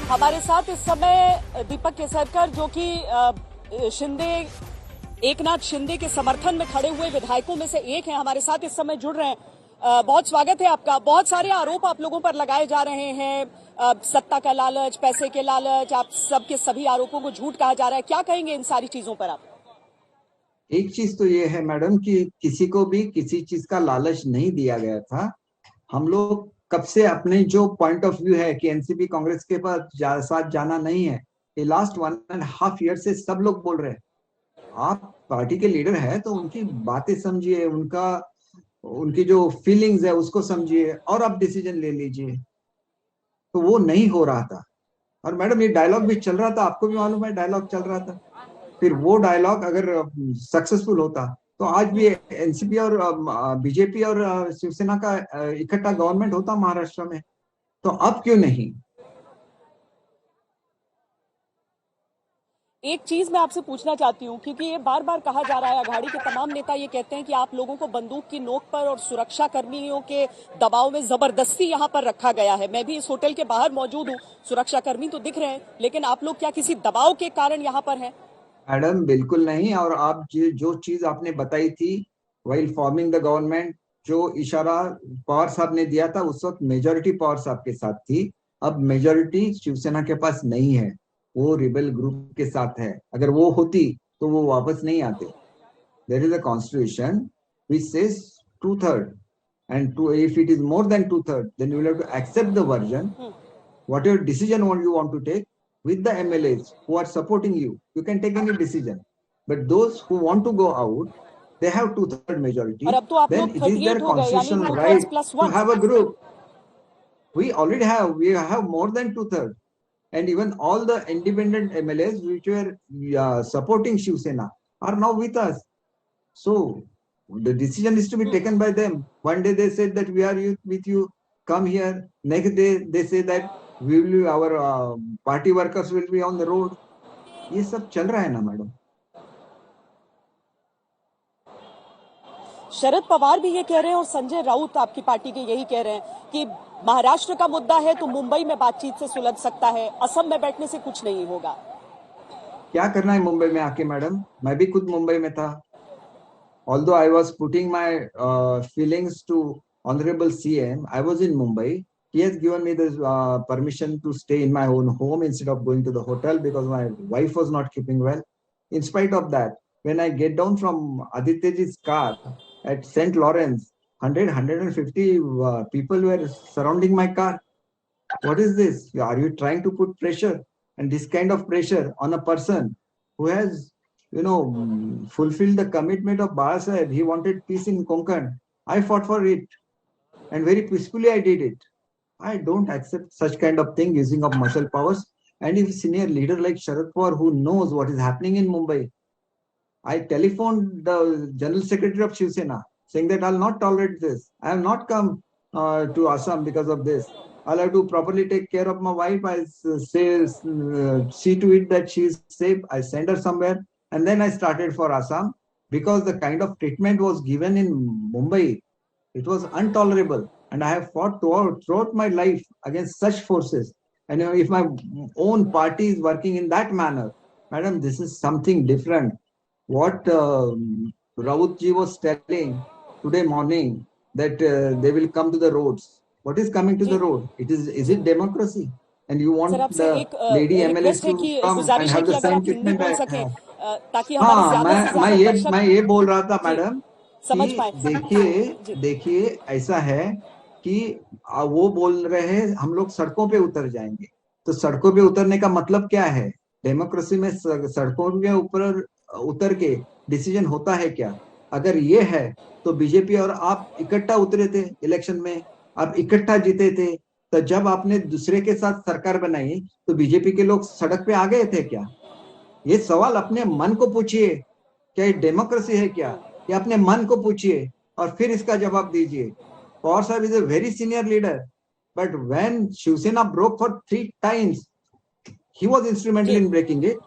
हमारे साथ इस समय दीपक केसरकर जो कि शिंदे एकनाथ शिंदे के समर्थन में खड़े हुए विधायकों में से एक हैं, हमारे साथ इस समय जुड़ रहे हैं। बहुत स्वागत है आपका। बहुत सारे आरोप आप लोगों पर लगाए जा रहे हैं, सत्ता का लालच, पैसे के लालच, आप सबके सभी आरोपों को झूठ कहा जा रहा है। क्या कहेंगे इन सारी चीजों पर आप? एक चीज तो ये है मैडम कि किसी को भी किसी चीज का लालच नहीं दिया गया था। हम लोग कब से अपने जो पॉइंट ऑफ व्यू है कि एनसीपी कांग्रेस के पास साथ जाना नहीं है, ये लास्ट 1.5 ईयर से सब लोग बोल रहे हैं। आप पार्टी के लीडर है तो उनकी बातें समझिए, उनकी जो फीलिंग्स है उसको समझिए और आप डिसीजन ले लीजिए। तो वो नहीं हो रहा था। और मैडम ये डायलॉग भी चल रहा था, आपको भी मालूम है डायलॉग चल रहा था। फिर वो डायलॉग अगर सक्सेसफुल होता तो आज भी एनसीपी और बीजेपी और शिवसेना का इकट्ठा गवर्नमेंट होता महाराष्ट्र में। तो अब क्यों नहीं? एक चीज मैं आपसे पूछना चाहती हूँ, क्योंकि ये बार बार कहा जा रहा है, अघाड़ी के तमाम नेता ये कहते हैं कि आप लोगों को बंदूक की नोक पर और सुरक्षा कर्मियों के दबाव में जबरदस्ती यहाँ पर रखा गया है। मैं भी इस होटल के बाहर मौजूद हूँ, सुरक्षा कर्मी तो दिख रहे हैं, लेकिन आप लोग क्या किसी दबाव के कारण यहाँ पर हैं? मैडम बिल्कुल नहीं। और आप जो चीज आपने बताई थी वाइल फॉर्मिंग द गवर्नमेंट, जो इशारा पवार साहब ने दिया था उस वक्त मेजोरिटी पवार साहब के साथ थी। अब मेजोरिटी शिवसेना के पास नहीं है, वो रिबेल ग्रुप के साथ है। अगर वो होती तो वो वापस नहीं आते। There is a constitution which says 2/3, and if it is more than 2/3 then you will have to accept the version. Whatever decision you want to take with the MLAs who are supporting you, you can take any decision. But those who want to go out, they have 2/3 और majority. अब तो आप Then लोग it is their 38 हो गए, यानी constitutional 2/3 right plus to 1। have a group. We have more than 2/3, and even all the independent MLAs which were supporting Shiv Sena are now with us. So the decision is to be taken by them. One day they said that we are with you, come here. Next day they say that we will, our party workers will be on the road. ये सब चल रहा है ना madam. Sharad Pawar भी ये कह रहे हैं और संजय राउत आपकी पार्टी के यही कह रहे हैं कि महाराष्ट्र का मुद्दा है तो मुंबई में बातचीत से सुलझ सकता है, असम में बैठने से कुछ नहीं होगा। क्या करना है मुंबई में आके मैडम? मैं भी खुद मुंबई में था। Although I was putting my feelings to Honorable CM, I was in Mumbai. He has given me the permission to stay in my own home instead of going to the hotel because my wife was not keeping well. In spite of that, when I get down from Adityaji's car at St. Lawrence, 150 people were surrounding my car. What is this? Are you trying to put pressure? And this kind of pressure on a person who has fulfilled the commitment of Baba Sahib. He wanted peace in Konkan. I fought for it, and very peacefully I did it. I don't accept such kind of thing using of muscle powers. And if a senior leader like Sharad Pawar who knows what is happening in Mumbai, I telephoned the General Secretary of Shiv Sena saying that I'll not tolerate this. I have not come to Assam because of this. I'll have to properly take care of my wife. I see to it that she is safe. I send her somewhere. And then I started for Assam because the kind of treatment was given in Mumbai, it was intolerable. And I have fought throughout my life against such forces. And if my own party is working in that manner, madam, this is something different. What Raut ji was telling today morning that they will come to the roads. What is coming to the road? Is it democracy? And you sir want आपसे the एक lady MLAs request है to कि come and गुजारिश है have कि the अगर same आप Hindi treatment? बोल सकें ताकि हमारे हाँ, ज्यादा से ज्यादा मैं दर्शक ये बोल रहा था जी मैडम समझ कि पाए। जी देखिए ऐसा है कि वो बोल रहे हैं हम लोग सड़कों पे उतर जाएंगे। तो सड़कों पे उतरने का मतलब क्या है? डेमोक्रेसी में सड़कों के ऊपर उतर के डिसीजन होता है क्या? अगर ये है तो बीजेपी और आप इकट्ठा उतरे थे इलेक्शन में, आप इकट्ठा जीते थे। तो जब आपने दूसरे के साथ सरकार बनाई तो बीजेपी के लोग सड़क पे आ गए थे क्या? ये सवाल अपने मन को पूछिए, क्या ये डेमोक्रेसी है क्या? ये अपने मन को पूछिए और फिर इसका जवाब दीजिए। पवार साहब is a very senior leader, but when Shiv Sena broke for 3 times, he was instrumental जी in breaking it.